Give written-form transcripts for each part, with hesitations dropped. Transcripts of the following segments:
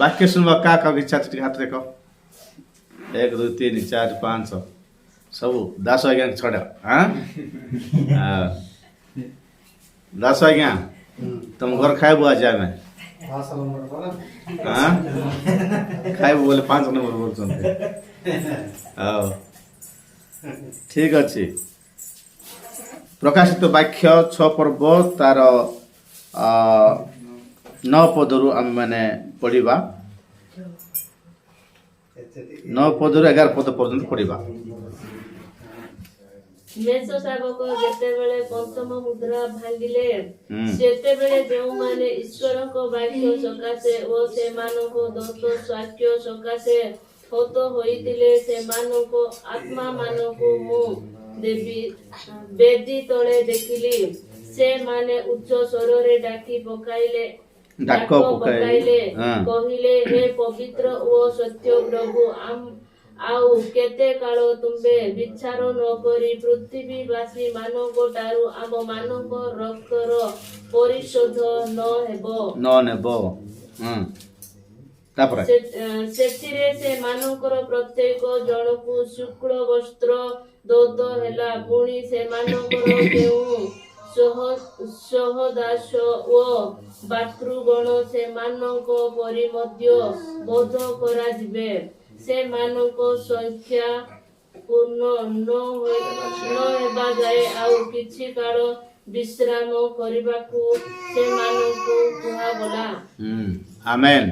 वाक्य सुनवा का इच्छा हाथ देख 1 2 3 4 5 सब दास आज्ञा छड़ हाँ दास आज्ञा तुम घर खाइबू आज आम हाँ खाइबू बोले 5 नंबर बोलते ठीक अच्छे प्रकाशित वाक्य 6 पर्व तार 9 पदरु आम मैंने पढ़ा 9 पदरु 11 पद पर्यंत पढ़ा मेष शावक जेतेबेले पंचम मुद्रा भांगिले सेतेबेले जोमाने ईश्वरक वाक्य सकाशे ओ सेमानको दत्त स्वाक्य सकाशे हत होइतिले सेमानको आत्मा मानको मु देवी बेदी तळे देखिली से माने उच्च स्वରରେ डाकी पकाइले डाक पकाइले कहिले हे पवित्र ओ सत्य प्रभु आउ केते काल तुंबे विचार न करी पृथ्वीवासी मानक टारू आम मानक रक्तर परिशोध नेबो सेतिरे से मानकर प्रत्येक जनकु शुक्ल वस्त्र दत्त हेला पुणी से मानकर केउ सहदास ओ बातृगण से मानक परि मध्य बोध करा जिवे से मानक संख्या पूर्ण न हेबा जाए आउ किछि काल विश्राम करबाकू से मानकू कुहा बोला आमेन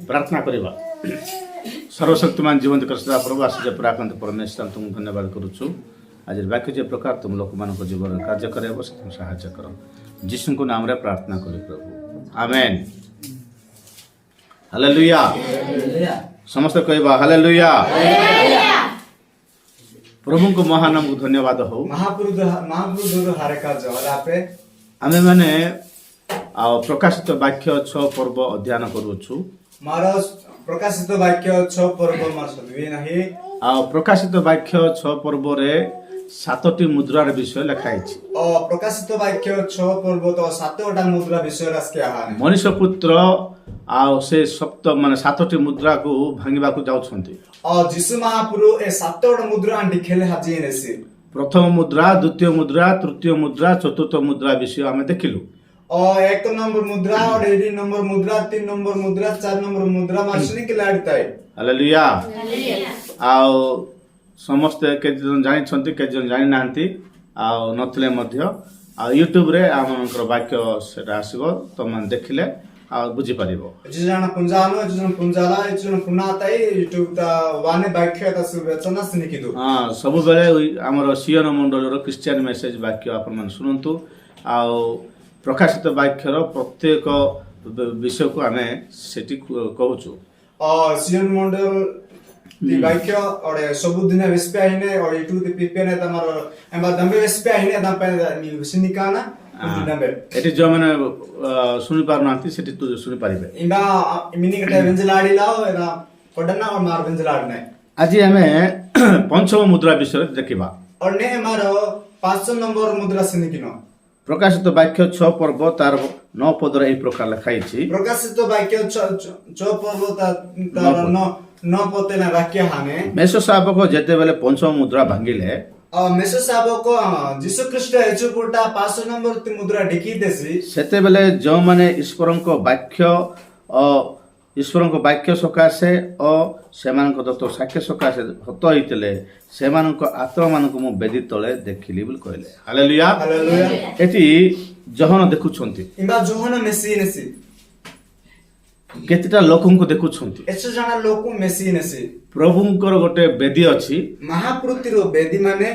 प्रार्थना करबा सर्वशक्तिमान जीवंत कृष्ण प्रभु आश्चर्य पराक्रम परमेश्वर तुम धन्यवाद करूछु आज वाक्य जे प्रकार तुम लोक मानक जीवन कार्य करे तुम सहायता करो यीशु को नाम रे प्रार्थना करी प्रभु आमेन हालेलुया समस्त कहबा हालेलुया प्रभु को महानाम को धन्यवाद हो महापुरुष हारेका जहरापे आमे माने प्रकाशित वाक्य 6 पर्व अध्ययन करूछु मारो प्रकाशित वाक्य 6 पर्व मार सदवी नाही प्रकाशित वाक्य 6 पर्व रे 7टी मुद्रार विषय लिखाई प्रकाशित वाक्य 6 पर्व तो 7टा मुद्रा विषय रास्के मनुष्य पुत्र से सप्त माने 7टी मुद्रा को भांगिबा को जाउछंती जीसु महाप्रभु ए 7टा मुद्रा आंटी खेले हाजी नेसी प्रथम मुद्रा द्वितीय मुद्रा तृतीय मुद्रा चतुर्थ मुद्रा विषय हमें देखिलु 1 नंबर मुद्रा और 2 नंबर मुद्रा 3 नंबर मुद्रा 4 नंबर मुद्रा मार्शनी के लाडताय हालेलुया समस्त के जन जानि छंती के जन जानि नांती नथले मध्य यूट्यूब रे आमनकर वाक्य सेटा आसीबो तमन देखिले बुझी पारिबो जन पुंजानो जन पुंजाला जन पुनाताई यूट्यूब ता वाने वाक्य ता सुवेचना सिनिकिदु सब बेले हमर सियन मंडल रो क्रिश्चियन मेसेज वाक्य आपन मन सुनंतु प्रकाशित वाक्यर प्रत्येक विषय को हमें सेठी कहूछु सियन मंडल ती वाक्य और सब दिन वेस्पे आइने और यूट्यूब ते पीपे ने तमर एबा दंबे वेस्पे आइने दम पे सिनिकाना एटी जो माने सुनि पार नांती सेटी तो सुनि पारिबे इंबा मिनी कटे वेंजलाडी लाओ एदा कोडना और मार वेंजलाड नै आज हमें पंचम मुद्रा विषय देखिबा और ने मारो 5 नंबर मुद्रा सिनिकिनो प्रकाशित वाक्य 6 पर्व तार 9 पदर एई प्रकार लिखाई छि प्रकाशित वाक्य 6 पर्व तार 9 पते ना वाक्य हाने मेष शावक जेते बेले पंचम मुद्रा भांगिले मेष शावक जीसु ख्रीष्ट एचुपुटा 5 नंबर मुद्रा ढिकी देसी सेते बेले जो माने ईश्वरक वाक्य सकाशे और सेमानक दत्त साक्ष्य सकाशे हत होइतले सेमानक आत्मा मानक मु बेदी तळे देखिली बोल कहले हालेलुया हालेलुया एटी जहन देखुछंती इबा जहन मेसी नेसी केतेटा लोकंको देखुछंती एछ जणा लोक मेसी नेसी प्रभुंकर गोटे बेदी अछि महापुरुतिर बेदी माने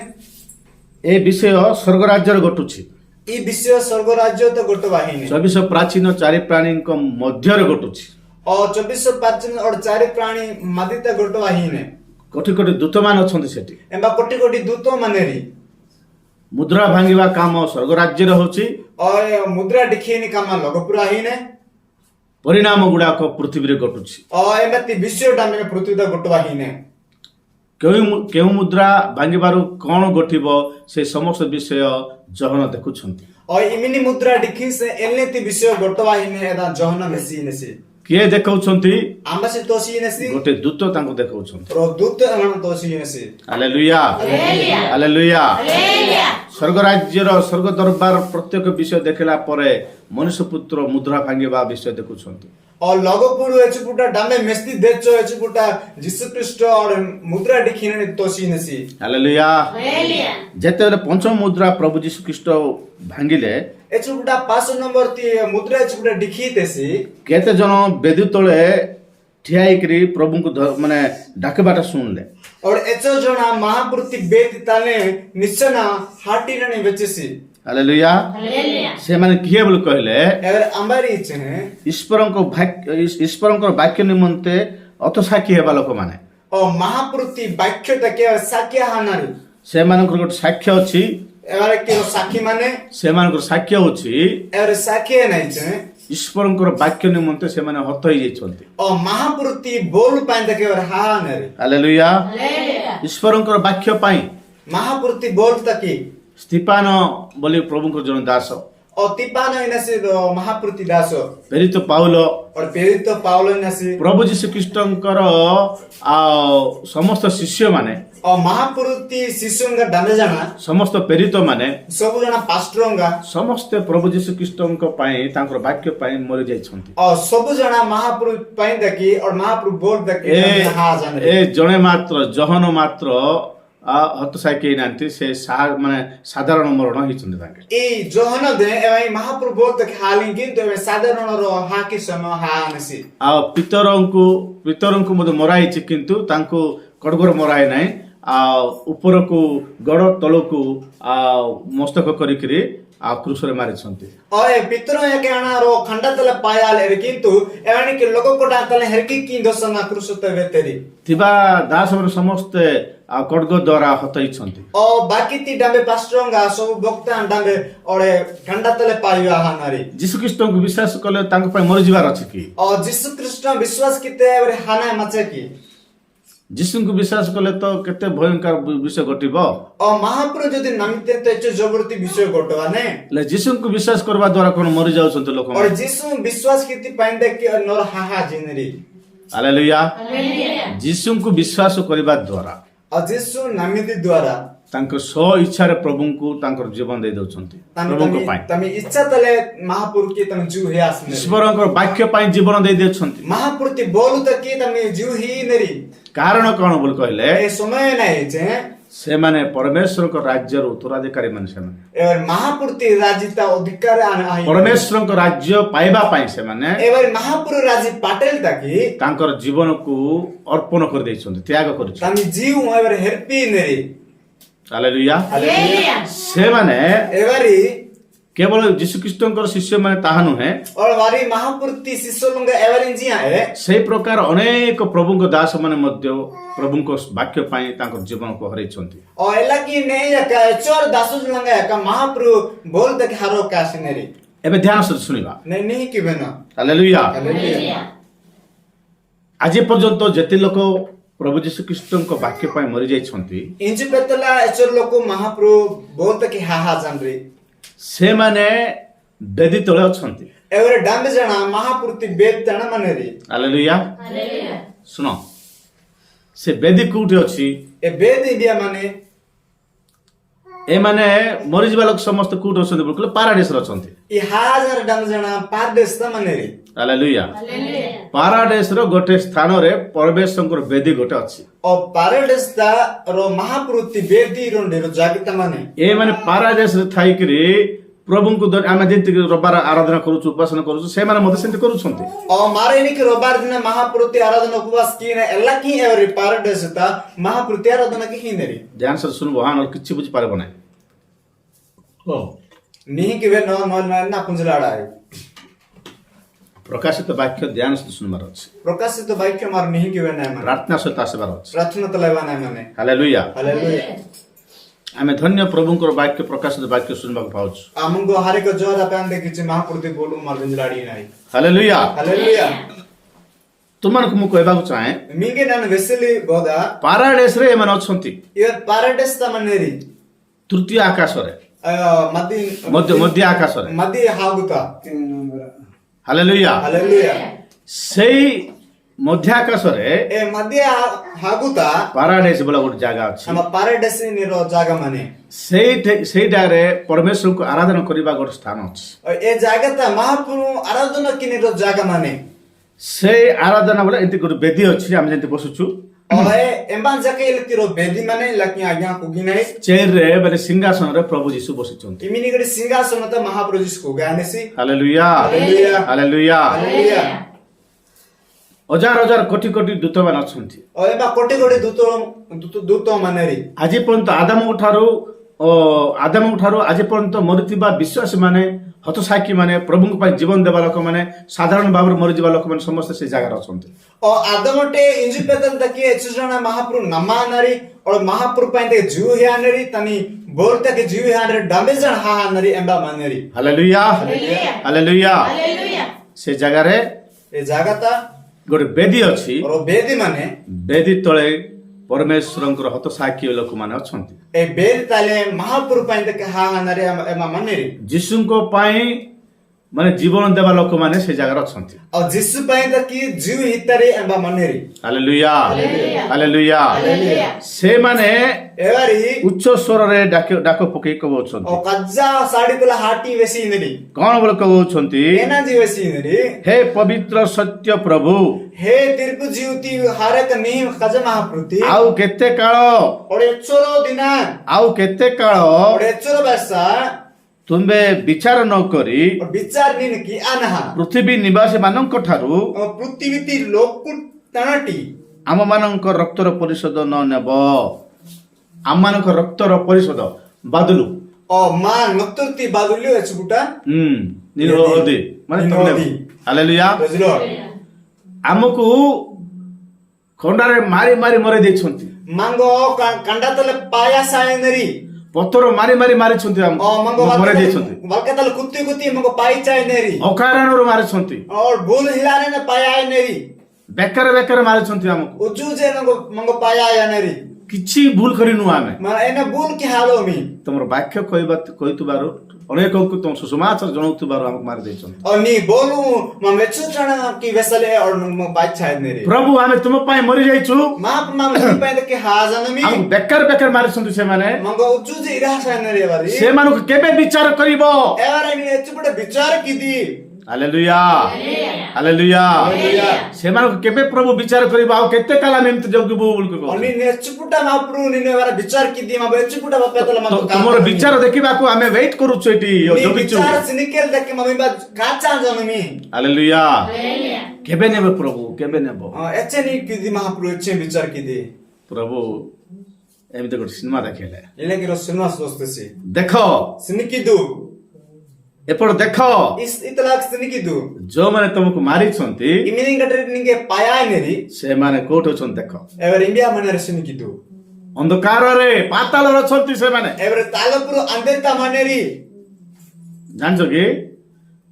ए विषय स्वर्ग राज्यर घटुछि ई विषय स्वर्ग राज्य तो गोट वाहिनी 24 प्राचीन चारि प्राणीक मध्य रे घटुछि और 24 प्राचीन और चारि प्राणी मदिता गोट वाहिनी कोटि कोटि दूत मान अछंती सेठी एबा कोटि कोटि दूत मानेरी मुद्रा भांगिबा काम स्वर्ग राज्य रे होछि और मुद्रा दिखेनी काम लगपुरा हिने परिणाम गुड़ाक पृथ्वी रे घटुछि एमती विषय डामे पृथ्वी दा गोटवा हिने केउ मुद्रा भांगिबारु कोन गठिबो से समस्त विषय जहन देखुछंती और इमिनी मुद्रा दिखि से एलनेति विषय गोटवा हिने एदा जहन मेसी नेसी କିଏ ଦେଖାଉଛନ୍ତି? Ambasi tosi nesi. ଗୋଟେ ଦୂତ ତାଙ୍କୁ ଦେଖାଉଛନ୍ତି। Ro dut amana tosi nesi. Hallelujah hallelujah. ସ୍ୱର୍ଗ ରାଜ୍ୟର ସ୍ୱର୍ଗ ଦରବାର ପ୍ରତ୍ୟେକ ବିଷୟ ଦେଖିଲା ପରେ ମନୁଷ୍ୟ ପୁତ୍ର ମୁଦ୍ରା ଭାଙ୍ଗିବା ବିଷୟ ଦେଖୁଛନ୍ତି। और लगोपुर एचुपुटा डामे मेस्ती देचो एचुपुटा जिसु ख्रीष्ट और मुद्रा दिखिने तोसी नसी। ହାଲେଲୁୟା। ଯେତେବେଳେ ପଞ୍ଚମ ମୁଦ୍ରା ପ୍ରଭୁ ଯୀଶୁ ଖ୍ରୀଷ୍ଟ ଭାଙ୍ଗିଲେ एचुपुटा 5 नंबर ती मुद्रा एचुपुटा दिखी तेसी କେତେ ଜଣ ବେଦି ତଳେ ଠିଆ ହେଇକିରି ପ୍ରଭୁଙ୍କୁ ମାନେ ଡାକିବାଟା ଶୁଣିଲେ। और एचो जना महापुरुति बेति ताले निश्चना हाटी नने बेचसी। ହାଲେଲୁୟା। ସେମାନେ କିଏ ବୋଲି କହିଲେ? एवर अंबारी छे ଈଶ୍ୱରଙ୍କର ବାକ୍ୟ ନିମନ୍ତେ ଅତସାକ୍ଷୀ ହେବା ଲୋକମାନେ। और महापुरुति वाक्य तके साक्य हानारी ସେମାନଙ୍କର ଗୋଟେ ସାକ୍ଷ୍ୟ ଅଛି। एवर के साखी माने ସେମାନଙ୍କର ସାକ୍ଷ୍ୟ ଅଛି एवर साक्य नै छे ଈଶ୍ୱରଙ୍କର ବାକ୍ୟ ନିମନ୍ତେ ସେମାନେ ହତ ହେଇଯାଇଛନ୍ତି। और महापुरुति बोल पाइन तके और हानारी ହାଲେଲୁୟା। ଈଶ୍ୱରଙ୍କର ବାକ୍ୟ ପାଇଁ महापुरुति बोल तकी ସ୍ତିଫାନ ବୋଲି ପ୍ରଭୁଙ୍କର ଜଣେ ଦାସ, और तिपानो इनसे महापुरुति दासो ପ୍ରେରିତ ପାଉଲ और पेरितो पाउलो इनसे ପ୍ରଭୁ ଯୀଶୁ ଖ୍ରୀଷ୍ଟଙ୍କର ସମସ୍ତ ଶିଷ୍ୟମାନେ और महापुरुति शिष्योंगा डामे जाना ସମସ୍ତ ପ୍ରେରିତ ମାନେ सब जना पास्टरोंगा ସମସ୍ତେ ପ୍ରଭୁ ଯୀଶୁ ଖ୍ରୀଷ୍ଟଙ୍କ ପାଇଁ ତାଙ୍କର ବାକ୍ୟ ପାଇଁ ମରି ଯାଇଛନ୍ତି। और सब जना महापुरु पाइन तकी और महापुरु बोल तकी हा जाने ଏ ଜଣେ ମାତ୍ର ଜହନ ମାତ୍ର ହତସାକ୍ଷୀ ହେଇନାହାନ୍ତି। ସେ ମାନେ ସାଧାରଣ ମରଣ ହେଇଛନ୍ତି ତାଙ୍କେ। ए जोहन दे एवं महापुरु बोल तक हालिं किंतु एवं साधारण रो हा के समय हा नसी ଆଉ ପିତରଙ୍କୁ ମଧ୍ୟ ମରା ହେଇଛି, କିନ୍ତୁ ତାଙ୍କୁ କଡ଼ଗର ମରା ହେଇ ନାହିଁ। ଆଉ ଉପରକୁ ଗଡ଼ ତଳକୁ ମସ୍ତକ କରିକିରି କ୍ରୁଶରେ ମାରିଛନ୍ତି। और पितरो के आना रो खंडा तले पायाल रे किंतु एवं के लोगो कोटा तले हरकी की दोसना क्रुसते वेतरी ଥିବା ଦାସମାନେ ସମସ୍ତେ କଡ଼ଗ ଦ୍ୱାରା ହତ ହେଇଛନ୍ତି। और बाकी ती डामे पास्टरोंगा सब भक्त डामे और खंडा तले पाया हानारी ଯୀଶୁ ଖ୍ରୀଷ୍ଟଙ୍କୁ ବିଶ୍ୱାସ କଲେ ତାଙ୍କ ପାଇଁ ମରିଯିବାର ଅଛି କି? और जिसु ख्रीष्ट विश्वास किते एवं हाना मचे की ଯୀଶୁଙ୍କୁ ବିଶ୍ୱାସ କଲେ ତ କେତେ ଭୟଙ୍କର ବିଷୟ ଘଟିବ। और महापुरु जदि नमिते तो एचो जबरती विषय गोटवाने ହେଲେ ଯୀଶୁଙ୍କୁ ବିଶ୍ୱାସ କରିବା ଦ୍ୱାରା କଣ ମରି ଯାଉଛନ୍ତି ଲୋକମାନେ? और जिसु विश्वास किति पाइंदे के नर हाहा जिनरी ହାଲେଲୁୟା। ଯୀଶୁଙ୍କୁ ବିଶ୍ୱାସ କରିବା ଦ୍ୱାରା और जिसु नमिति द्वारा ତାଙ୍କ ସ୍ୱ ଇଚ୍ଛାରେ ପ୍ରଭୁଙ୍କୁ ତାଙ୍କର ଜୀବନ ଦେଇ ଦଉଛନ୍ତି ପ୍ରଭୁଙ୍କ ପାଇଁ। तमी इच्छा तले महापुरु की तम जू हे आसने ଈଶ୍ୱରଙ୍କର ବାକ୍ୟ ପାଇଁ ଜୀବନ ଦେଇ ଦେଉଛନ୍ତି। महापुरुति बोलु त की तमी जू ही नरी କାରଣ କଣ ବୋଲି କହିଲେ? ए समय नहीं छे ସେମାନେ ପରମେଶ୍ୱରଙ୍କ ରାଜ୍ୟର ଉତ୍ତରାଧିକାରୀ ମାନେ। ସେମାନେ एवर महापुरुति राजिता अधिकार आना ପରମେଶ୍ୱରଙ୍କ ରାଜ୍ୟ ପାଇବା ପାଇଁ ସେମାନେ एवर महापुरु राजी पाटेल तकी ତାଙ୍କର ଜୀବନକୁ ଅର୍ପଣ କରିଦେଇଛନ୍ତି, ତ୍ୟାଗ କରିଛନ୍ତି। तमी जीव एवर हेरपी नरी ହାଲେଲୁୟା। हालेलुया ସେମାନେ एवरी କେବଳ ଯୀଶୁ ଖ୍ରୀଷ୍ଟଙ୍କର ଶିଷ୍ୟମାନେ ତାହା ନୁହେଁ, और वारी महापुरुति शिष्योलंग एवरिन जिया है ସେଇ ପ୍ରକାର ଅନେକ ପ୍ରଭୁଙ୍କ ଦାସ ମାନେ ମଧ୍ୟ ପ୍ରଭୁଙ୍କ ବାକ୍ୟ ପାଇଁ ତାଙ୍କର ଜୀବନକୁ ହରାଇଛନ୍ତି। और एला की नहीं का चोर दासुज लंग का महापुरु बोल तक हारो कासिनेरी ଏବେ ଧ୍ୟାନ ସହିତ ଶୁଣିବା। नहीं की बेना ହାଲେଲୁୟା। हालेलुया ଆଜି ପର୍ଯ୍ୟନ୍ତ ଯେତେ ଲୋକ ପ୍ରଭୁ ଯୀଶୁ ଖ୍ରୀଷ୍ଟଙ୍କ ବାକ୍ୟ ପାଇଁ ମରି ଯାଇଛନ୍ତି इंजु पेतला एचोर लोको महापुरु बोल तक हाहा जानरी ସେମାନେ ବେଦି ତଳେ ଅଛନ୍ତି। एवरे डांबे जना महापुरुति बेद तना मनेरी ହାଲେଲୁୟା। ଶୁଣ, ସେ ବେଦି କୋଉଠି ଅଛି? ए बेद इंडिया माने ଏମାନେ ମରିଯିବା ଲୋକ ସମସ୍ତେ କୋଉଠି ଅଛନ୍ତି ବୋଲି କହିଲେ ପାରାଡିସରେ ଅଛନ୍ତି। ई हजार डांबे जना पारदेश ता मनेरी ହାଲେଲୁୟା। ପାରାଡିସର ଗୋଟେ ସ୍ଥାନରେ ପରମେଶ୍ୱରଙ୍କର ବେଦି ଗୋଟେ ଅଛି। और पारदेश ता रो महापुरुति बेदी रोंडे रो जागिता माने ଏମାନେ ପାରାଡିସରେ ଥାଇକିରି ପ୍ରଭୁଙ୍କୁ ଆମେ ଯେମିତି ରବିବାର ଆରାଧନା କରୁଛୁ, ଉପାସନା କରୁଛୁ, ସେମାନେ ମଧ୍ୟ ସେମିତି କରୁଛନ୍ତି। और मारे नि के रोबार दिन महापुरुति आराधना उपवास की ने एला की एवरे पारदेश ता महापुरुति आराधना की हिनेरी ଧ୍ୟାନ ସହିତ ଶୁଣିବ, ହଁ ନହେଲେ କିଛି ବୁଝି ପାରିବ ନାହିଁ। नहीं कि वे नो नो ना पुंजलाड़ा है ପ୍ରକାଶିତ ବାକ୍ୟ ଧ୍ୟାନ ସହିତ ଶୁଣିବାର ଅଛି। प्रकाशित वाक्य मार नहीं कि वे ना माने ପ୍ରାର୍ଥନା ସହିତ ଆସିବାର ଅଛି। प्रार्थना तलेवा ना माने ହାଲେଲୁୟା। हालेलुया ଆମେ ଧନ୍ୟ ପ୍ରଭୁଙ୍କର ବାକ୍ୟ ପ୍ରକାଶିତ ବାକ୍ୟ ଶୁଣିବାକୁ ପାଉଛୁ। आमंगो हारे को जोर अपन दे कि महापुरुति बोलू मार पुंजलाड़ी नहीं ହାଲେଲୁୟା। हालेलुया ତୁମମାନଙ୍କୁ ମୁଁ କହିବାକୁ ଚାହେଁ, मिंगे नान वेसली बोदा ପାରାଡିସରେ ଏମାନେ ଅଛନ୍ତି, ये पारदेश ता मनेरी ତୃତୀୟ ଆକାଶରେ, मध्य ମଧ୍ୟ ଆକାଶରେ। मध्य हागुता ହାଲେଲୁୟା। हालेलुया ସେଇ ମଧ୍ୟ ଆକାଶରେ ए मध्य हागुता ପାରାଡାଇସ୍ ବୋla ଗୋଟେ ଜାଗା ଅଛି। हम पाराडाइस निरो जागा माने ସେଇଟାରେ ପରମେଶ୍ୱରଙ୍କୁ ଆରାଧନା କରିବା ଗୋଟେ ସ୍ଥାନ ଅଛି। ए जागा ता महाप्रभु आराधना की निरो जागा माने ସେଇ ଆରାଧନା ବୋଲେ ଏମିତି ଗୋଟେ ବେଦୀ ଅଛି, ଆମେ ଯେମିତି ବସୁଛୁ ओए एम्बान जाके लतिरो बेदी माने लकी आज्ञा कुगी नाही ଚେୟାରରେ ବୋଲେ ସିଂହାସନରେ ପ୍ରଭୁ ଯୀଶୁ ବସିଛନ୍ତି। इमिनी गडी सिंहासन त महाप्रभु जिसको गानेसी ହାଲେଲୁୟା हालेलुया ହାଲେଲୁୟା। हालेलुया ହଜାର ହଜାର କୋଟି କୋଟି ଦୂତମାନେ ଅଛନ୍ତି। ओ एबा कोटी कोटी दूतो मानेरी ଆଜି ପର୍ଯ୍ୟନ୍ତ ଆଦାମଙ୍କ ଠାରୁ ଆଜି ପର୍ଯ୍ୟନ୍ତ ମରିଥିବା ବିଶ୍ୱାସୀ ମାନେ, ହତସାକ୍ଷୀ ମାନେ, ପ୍ରଭୁଙ୍କ ପାଇଁ ଜୀବନ ଦେବା ଲୋକମାନେ, ସାଧାରଣ ଭାବରେ ମରିଯିବା ଲୋକମାନେ ସମସ୍ତେ ସେ ଜାଗାରେ ଅଛନ୍ତି। ओ आदमटे इंजु पेतन तकी एचुजना महाप्रभु नमानरी और महाप्रभु पाइन ते जू यानरी तनी बोलते के जू यानरी डमेजन हानरी एम्बा मानेरी ହାଲେଲୁୟା ହାଲେଲୁୟା। ହାଲେଲୁୟା। ସେ ଜାଗାରେ ए जागा ता ଗୋଟେ ବେଦୀ ଅଛି। और बेदी माने ବେଦୀ ତଳେ ପରମେଶ୍ୱରଙ୍କର ହତସାକ୍ଷୀ ଲୋକମାନେ ଅଛନ୍ତି। ए बेदी ताले महाप्रभु पाइन ते हानरी एम्बा मानेरी ଯୀଶୁଙ୍କ ପାଇଁ ମାନେ ଜୀବନ ଦେବା ଲୋକମାନେ ସେ ଜାଗାରେ ଅଛନ୍ତି। और जिसु पाइन तकी जू हितरी एम्बा मानेरी ହାଲେଲୁୟା ହାଲେଲୁୟା। ହାଲେଲୁୟା। ହାଲେଲୁୟା। ସେମାନେ एवारी ଉଚ୍ଚ ସ୍ୱରରେ ଡାକ ପକେଇ କହୁଛନ୍ତି। और कज्जा साड़ी तुला हाटी वेसी नरी କଣ ବୋଲି କହୁଛନ୍ତି? एना जी वेसी नरी ହେ ପବିତ୍ର ସତ୍ୟ ପ୍ରଭୁ, हे तिरपु जीवती हारक नहीं खज महाप्रभु ଆଉ କେତେ କାଳ और एचोरो दिना ଆଉ କେତେ କାଳ और एचोरो बैसा ତୁମେ ବିଚାର ନ କରି और विचार नीन की अनहा ପୃଥିବୀ ନିବାସୀ ମାନଙ୍କ ଠାରୁ और पृथ्वी लोकु तनाटी ଆମମାନଙ୍କ ରକ୍ତର ପରିଶୋଧ ନ ନେବ। ଆମମାନଙ୍କ ରକ୍ତର ପରିଶୋଧ ବାଦଲୁ और मां नक्तुर्ती बादुलियो एचुटा ନିରୋଧୀ ମାନେ ତୁମେ ନେବ। ହାଲେଲୁୟା। रजलो ଆମକୁ ଖଣ୍ଡାରେ ମାରି ମାରି ମରେଇ ଦେଇଛନ୍ତି। मांगो कंडा तले पाया सायनरी ପଥର ମାରି ମାରି ମାରିଛନ୍ତି, और मांगो ମରେଇ ଦେଇଛନ୍ତି। वलकतल कुत्ती कुत्ती मांगो पाई चायनरी ଅକାରଣରୁ ମାରିଛନ୍ତି, और भूल हिलाने ने पाया नरी ବେକାର ବେକାର ମାରିଛନ୍ତି ଆମକୁ। उजू जे मांगो पाया नरी କିଛି ଭୁଲ କରିନୁ ଆମେ। माने एने भूल की हालो मी ତମର ବାକ୍ୟ କହିଥିବାରୁ ଅନେକଙ୍କୁ ତମ ସୁସମାଚାର ଜଣାଉଥିବାରୁ ଆମକୁ ମାରି ଦେଇଛନ୍ତି। और नी बोलू म मेचु चना की वेसले और म बाई चायनरी ପ୍ରଭୁ ଆମେ ତୁମ ପାଇଁ ମରି ଯାଇଛୁ, मां मां पाइन के हाजन मी ଆମକୁ ବେକାର ବେକାର ମାରିଛନ୍ତି ସେମାନେ। मंगो उजू जे इरा सायनरी बारी ସେମାନଙ୍କୁ କେବେ ବିଚାର କରିବ? एवारे नी एचुपटे विचार की दी ହାଲେଲୁୟା ହାଲେଲୁୟା। हालेलुया ସେମାନଙ୍କୁ କେବେ ପ୍ରଭୁ ବିଚାର କରିବ? ଆଉ କେତେ କାଳ ଆମେ ଏମିତି ଜଗିବୁ ବୋଲି କହୁଛନ୍ତି। और नी एचुपटा माप्रू नी एवारे विचार की दी मा एचुपटा बापेतल मा ତୁମର ବିଚାର ଦେଖିବାକୁ ଆମେ ୱେଟ୍ କରୁଛୁ, ଏଠି ଜଗିଛୁ। विचार से निकल देख मम्मी बा काचा जन मी ହାଲେଲୁୟା। ହାଲେଲୁୟା। କେବେ ନେବ ପ୍ରଭୁ, କେବେ ନେବ? एचे नी की दी महाप्रभु एचे विचार की दी ପ୍ରଭୁ ଏମିତି ଗୋଟେ ସିନେମା ଦେଖେଇଲେ, इले की रसना सोचतेसी ଦେଖ सिनिकी दू ଏପଟ ଦେଖ, इस इतलाक सिनिकी दू ଯୋଉମାନେ ତମକୁ ମାରିଛନ୍ତି इमिनिंग गटर निगे पाया नेरी ସେମାନେ କୋଉଠି ଅଛନ୍ତି ଦେଖ। एवर इंडिया मने सिनिकी दू ଅନ୍ଧକାରରେ ପାତାଳରେ ଅଛନ୍ତି ସେମାନେ। एवर तालपुरु अंदेता मनेरी ଜାଣିଛ କି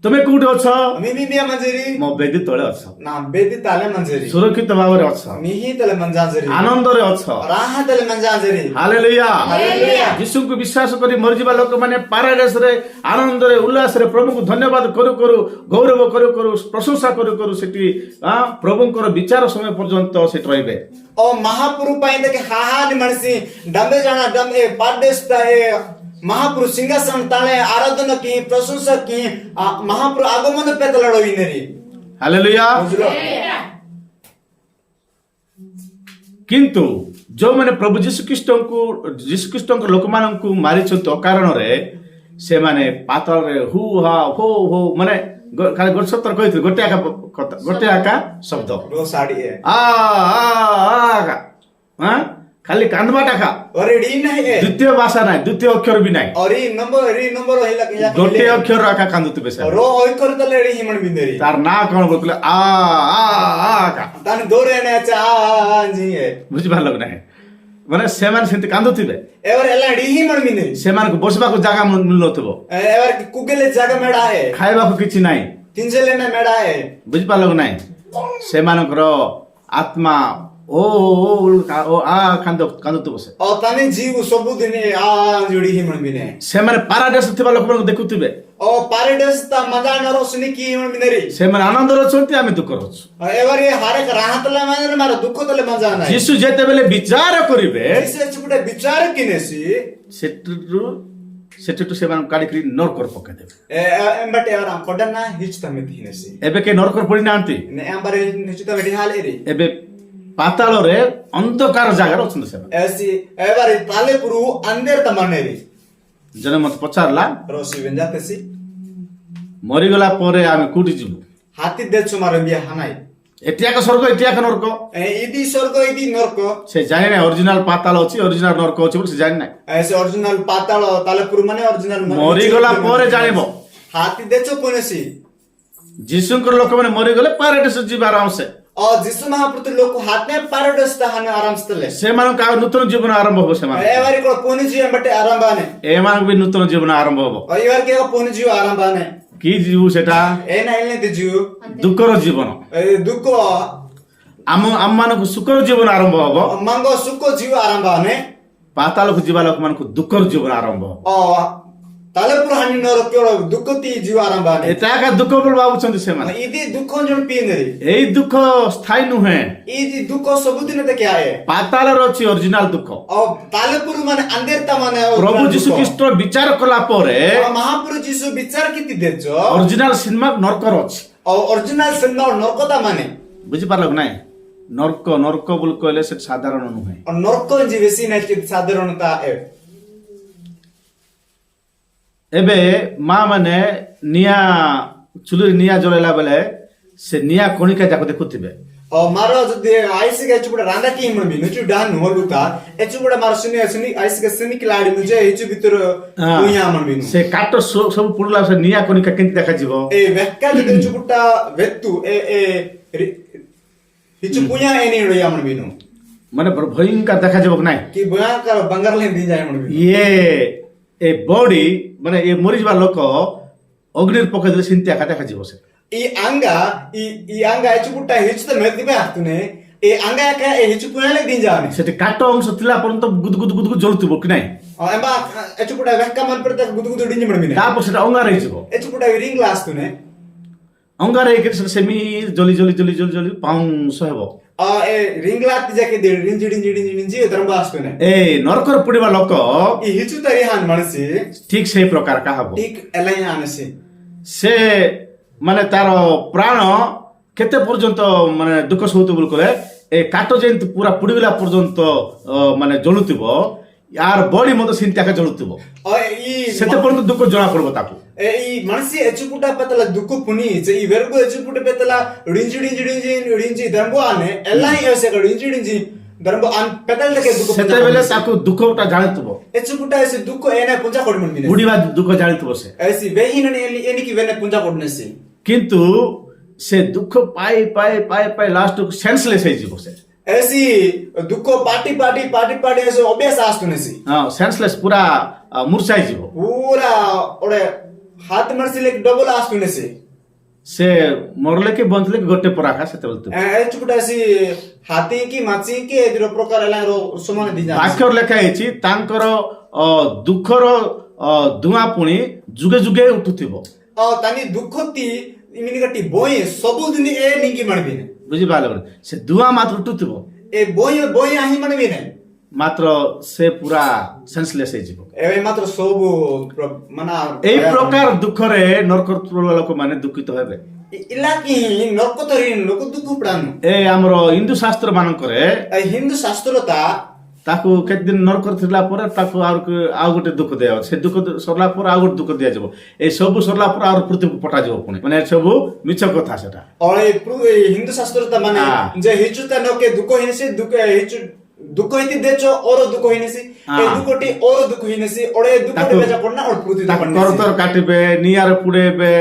ତୁମେ କୋଉଠି ଅଛ? मिमी मिया मंजरी ମୋ ବେଦୀ ତଳେ ଅଛ, ना बेदी ताले मंजरी ସୁରକ୍ଷିତ ଭାବରେ ଅଛ, मिही तले मंजाजरी ଆନନ୍ଦରେ ଅଛ। राहा तले मंजाजरी ହାଲେଲୁୟା। हालेलुया ଯୀଶୁଙ୍କୁ ବିଶ୍ୱାସ କରି ମରିଯିବା ଲୋକମାନେ ପାରାଡାଇସରେ ଆନନ୍ଦରେ ଉଲ୍ଲାସରେ ପ୍ରଭୁଙ୍କୁ ଧନ୍ୟବାଦ କରୁ କରୁ, ଗୌରବ କରୁ କରୁ, ପ୍ରଶଂସା କରୁ କରୁ ସେଠି ପ୍ରଭୁଙ୍କର ବିଚାର ସମୟ ପର୍ଯ୍ୟନ୍ତ ସେଠି ରହିବେ। और महापुरु पाइन के हाहा नि मनसी डंबे जाना डम ए पाडेस्ता ए महापुरु सिंहासन ताले आराधना की प्रशंसा की महापुरु आगमन पे तलड़ोई नेरी ହାଲେଲୁୟା। बुझलो କିନ୍ତୁ ଯୋଉମାନେ ପ୍ରଭୁ ଯୀଶୁଖ୍ରୀଷ୍ଟଙ୍କ ଲୋକମାନଙ୍କୁ ମାରିଛନ୍ତି ଅକାରଣରେ, ସେମାନେ ପାତାଳରେ ହୁ ହା ହୋ ହୋ ମାନେ ଖାଲି ଗୋଟେ ସତର କହିଥିଲେ, ଗୋଟେ ଆକା ଶବ୍ଦ रो साड़ी है ଖାଲି କାନ୍ଦବାଟା ଖା, और डी नहीं है ଦ୍ୱିତୀୟ ଭାଷା ନାହିଁ, ଦ୍ୱିତୀୟ ଅକ୍ଷର ବି ନାହିଁ, और री नंबर हिला के ଗୋଟିଏ ଅକ୍ଷର ଆକା କାନ୍ଦୁଥିବେ ସେ। रो ओई कर तले डी हिमन बिंदेरी ତାର ନାଁ କଣ କହୁଥିଲେ? ଆକା तान दोरे ने चा जी है ବୁଝିପାରିଲ କି ନାହିଁ? ମାନେ ସେମାନେ ସେମିତି କାନ୍ଦୁଥିବେ, एवर एला डी हिमन बिंदेरी ସେମାନଙ୍କୁ ବସିବାକୁ ଜାଗା ମିଳୁନଥିବ, एवर कुगले जगह मेडा है ଖାଇବାକୁ କିଛି ନାହିଁ, तिनजेले ने मेडा है ବୁଝିପାରିଲ କି ନାହିଁ? ସେମାନଙ୍କର ଆତ୍ମା ଓ ଆ କାନ୍ଦୁଥିବ ସେ। ताने जीव सबुदिन आ जोड़ी ही मन बिने ସେମାନେ ପାରାଡାଇସ୍ ଥିବା ଲୋକମାନଙ୍କୁ ଦେଖୁଥିବେ, ओ पारेडस ता मजा नरो सुनी की मन बिनेरी ସେମାନେ ଆନନ୍ଦରେ ଅଛନ୍ତି, ଆମେ ଦୁଃଖରେ ଅଛୁ। एवरी हारे राहतला माने मारो दुख तले मजा नाही ଯୀଶୁ ଯେତେବେଳେ ବିଚାର କରିବେ इसे चुपटे विचार किनेसी ସେଠୁ ସେମାନଙ୍କୁ କାଢିକି ନରକରେ ପକେଇଦେବେ। एम्बटे यार पडना हिच तमे हिनेसी ଏବେ କେହି ନରକରେ ପଡି ନାହାନ୍ତି, ने एम्बरे हिच तमे ढाले रे ଏବେ ପାତାଳରେ ଅନ୍ଧକାର ଜାଗାରେ ଅଛନ୍ତି ସେମାନେ। ऐसी एवरी ताले पुरु अंदर तमने रे ଜଣେ ମତେ ପଚାରିଲା, रोसी वेंजातेसी ମରିଗଲା ପରେ ଆମେ କୋଉଠି ଯିବୁ? हाथी दे चुमारे बिया हनाई ଏଠି ଏକ ସ୍ୱର୍ଗ, ଏଠି ଏକ ନରକ। इदी स्वर्ग इदी नरक ସେ ଜାଣିନାହିଁ ଅରିଜିନାଲ ପାତାଳ ଅଛି, ଅରିଜିନାଲ ନରକ ଅଛି ବୋଲି ସେ ଜାଣିନାହିଁ। ऐसे ओरिजिनल पाताल ताले पुरु माने ओरिजिनल ମରିଗଲା ପରେ ଜାଣିବ। हाथी दे चो कोनेसी ଯୀଶୁଙ୍କର ଲୋକମାନେ ମରିଗଲେ ପାରାଡାଇସ୍ ଯିବେ ଆରାମସେ। और जिसु महाप्रभु लोग हाथ में पारडस ताहने आराम से ले ସେମାନଙ୍କୁ ଆଉ ନୂତନ ଜୀବନ ଆରମ୍ଭ ହବ। ସେମାନେ एवारी को पोनी जी बटे आराम बाने ଏମାନଙ୍କୁ ବି ନୂତନ ଜୀବନ ଆରମ୍ଭ ହବ। और एवार के पोनी जी आराम बाने କି ଯିବୁ ସେଟା? ए नाइले दे जीव ଦୁଃଖର ଜୀବନ। दुख ଆମମାନଙ୍କୁ ସୁଖର ଜୀବନ ଆରମ୍ଭ ହବ, मंगो सुको जीव आराम बाने ପାତାଳକୁ ଯିବା ଲୋକମାନଙ୍କୁ ଦୁଃଖର ଜୀବନ ଆରମ୍ଭ ହବ। और ताले पुर हानि नरो केवल दुखती जीव आराम बाने ଏଟା ଏକା ଦୁଃଖ ବୋଲି ଭାବୁଛନ୍ତି ସେମାନେ। इदी दुख जन पीने रे ଏଇ ଦୁଃଖ ସ୍ଥାୟୀ ନୁହେଁ, इदी दुख सबुदिन ते क्या है ପାତାଳର ଅଛି ଅରିଜିନାଲ ଦୁଃଖ। और ताले पुर माने अंदर ता माने ପ୍ରଭୁ ଯୀଶୁ ଖ୍ରୀଷ୍ଟ ବିଚାର କଲା ପରେ महापुरुष जीसु विचार किति देजो ଅରିଜିନାଲ ସିନେମା ନରକର ଅଛି। और ओरिजिनल सिनेमा नरकता माने ବୁଝିପାରିଲ କି ନାଇଁ? ନରକ ନରକ ବୋଲି କହିଲେ ସେଟା ସାଧାରଣ ନୁହେଁ। और नरक जी बेसी नहीं कि साधारणता है ଏବେ ମା ମାନେ ଚୁଲିରେ ନିଆଁ ଜଳେଇଲା ବେଳେ ସେ ନିଆଁ କଣିକା ଯାକ ଦେଖୁଥିବେ। और मारो जदि आईसी के चुपड़ा रांदा की मन भी नुचु डान होलुता ए चुपड़ा मारो सुनी सुनी आईसी के सुनी किलाडी मुझे हिचु भीतर कुया मन भी ସେ କାଠ ସବୁ ପୁଡିଲା ସେ ନିଆଁ କଣିକା କେମିତି ଦେଖାଯିବ? ए वेक्का जदि चुपड़ा वेत्तु ए हिचु कुया एनी रोया मन भी नु ମାନେ ଭୟଙ୍କର ଦେଖାଯିବ କି ନାଇଁ? कि बुया का बंगार ले दी जाए मन भी ଏ ବଡି ମାନେ ଏ ମରିଯିବା ଲୋକ ଅଗ୍ନିରେ ପକେଇଦେଲେ ସେମିତି ଏକା ଦେଖାଯିବ। ସେ ई आंगा ए चुपड़ा हिचु त मेति बे आतुने ए आंगा का ए हिचु कुया ले दी जाने ସେଠି କାଠ ଅଂଶ ଥିଲା ପର୍ଯ୍ୟନ୍ତ ଗୁଦ ଗୁଦ ଗୁଦ ଗୁଦ ଜଳୁଥିବ କି ନାଇଁ? एबा ए चुपड़ा वेक्का मन पर तक गुदु गुदु डिंज मन भी ने ତାପରେ ସେଟା ଅଙ୍ଗାର ହେଇଯିବ। ए चुपड़ा रिंग ग्लास तुने ଅଙ୍ଗାର ହେଇକି ସେଟା ସେମି ଜଳି ଜଳି ଜଳି ଜଳି ଜଳି ପାଉଁଶ ହେବ। ए रिंग लात जाके दे रिंजी धर्मवास तुने ଏ ନରକରେ ପଡିବା ଲୋକ ई हिचु तरी हान मनसी ଠିକ ସେଇ ପ୍ରକାର କାହା ହବ। ठीक एलाई आनसी ସେ ମାନେ ତାର ପ୍ରାଣ କେତେ ପର୍ଯ୍ୟନ୍ତ ମାନେ ଦୁଃଖ ସହୁଥିବ ବୋଲି କହିଲେ ଏ କାଠ ଯେମିତି ପୁରା ପୁଡିଗଲା ପର୍ଯ୍ୟନ୍ତ ମାନେ ଜଳୁଥିବ, ୟାର ବଡି ମଧ୍ୟ ସେମିତି ଏକା ଜଳୁଥିବ। और ई ସେତେ ପର୍ଯ୍ୟନ୍ତ ଦୁଃଖ ଜଣା ପଡିବ ତାକୁ। ए ई मनसी एचुपुटा पेतला दुक्कु पुनी जे ई वेरगो एचुपुटा पेतला रिंजी धर्मो आने एलाई ऐसे का रिंजी धर्मो आन पेतल के दुक्कु ସେତେବେଳେ ତାକୁ ଦୁଃଖଟା ଜାଣିଥିବ, एचुपुटा ऐसे दुक्कु एने पूजा कोड मन बिने ବୁଡିବା ଦୁଃଖ ଜାଣିଥିବ ସେ। ऐसी वेहिन एनी की वेने पूजा कोडनेसी କିନ୍ତୁ ସେ ଦୁଃଖ ପାଇ ପାଇ ପାଇ ପାଇ ଲାଷ୍ଟକୁ ସେନ୍ସଲେସ୍ ହେଇଯିବ। ସେ ऐसी दुक्को पार्टी ऐसे अभ्यास आस्तुनेसी ହଁ ସେନ୍ସଲେସ୍ ପୁରା ମୂର୍ଚ୍ଛା ହେଇଯିବ। पूरा ओडे हाथ मरसी लेक डबल आस्तुनेसी ସେ ମରଲେ କି ବଞ୍ଚିଲେ କି ଗୋଟେ ପରାଖା ସେତେବେଳେ ଥିବ। ए चुपटा ऐसी हाथी की माची की ए दिरो प्रकार एला रो समान दी जा ବାକ୍ୟରେ ଲେଖା ହେଇଛି ତାଙ୍କର ଦୁଃଖର ଧୂଆଁ ପୁଣି ଯୁଗେ ଯୁଗେ ଉଠୁଥିବ। तानी दुखती इमिनिगटी बोय सबु दिन ए निंगी मनबिने ବୁଝିପାରିଲ? ସେ ଧୂଆଁ ମାତ୍ର ଉଠୁଥିବ, ए बोय आही मनबिने ମାତ୍ର ସେ ପୁରା ସେନ୍ସଲେସ୍ ହେଇଯିବ। ए मात्र सबु मना ଏଇ ପ୍ରକାର ଦୁଃଖରେ ନରକର ଲୋକମାନେ ଦୁଃଖିତ ହେବେ। इलाकी नरकतरी लोक दुख पडानु ଏ ଆମର ହିନ୍ଦୁ ଶାସ୍ତ୍ର ମାନଙ୍କରେ हिंदू शास्त्रता ତାକୁ କେତେ ଦିନ ନରକରେ ଥିଲା ପରେ ତାକୁ ଆଉ ଗୋଟେ ଦୁଃଖ ଦିଆଯିବ। ସେ ଦୁଃଖ ସରିଲା ପରେ ଆଉ ଗୋଟେ ଦୁଃଖ ଦିଆଯିବ। ଏ ସବୁ ସରିଲା ପରେ ଆଉ ପୃଥିବୀକୁ ପଠାଯିବ ପୁଣି। ମାନେ ସବୁ ମିଛ କଥା ସେଟା। और ए हिंदू शास्त्रता माने जे हिचुता नके दुख हिनसे दुख हिचु दुख हिति देचो और दुख हिनसी ए दुखटी और दुख हिनसी ओडे दुखटे बेजा पडना और पृथ्वी ତାକୁ କରତର କାଟିବେ, ନିଆଁରେ ପୁଡେଇବେ,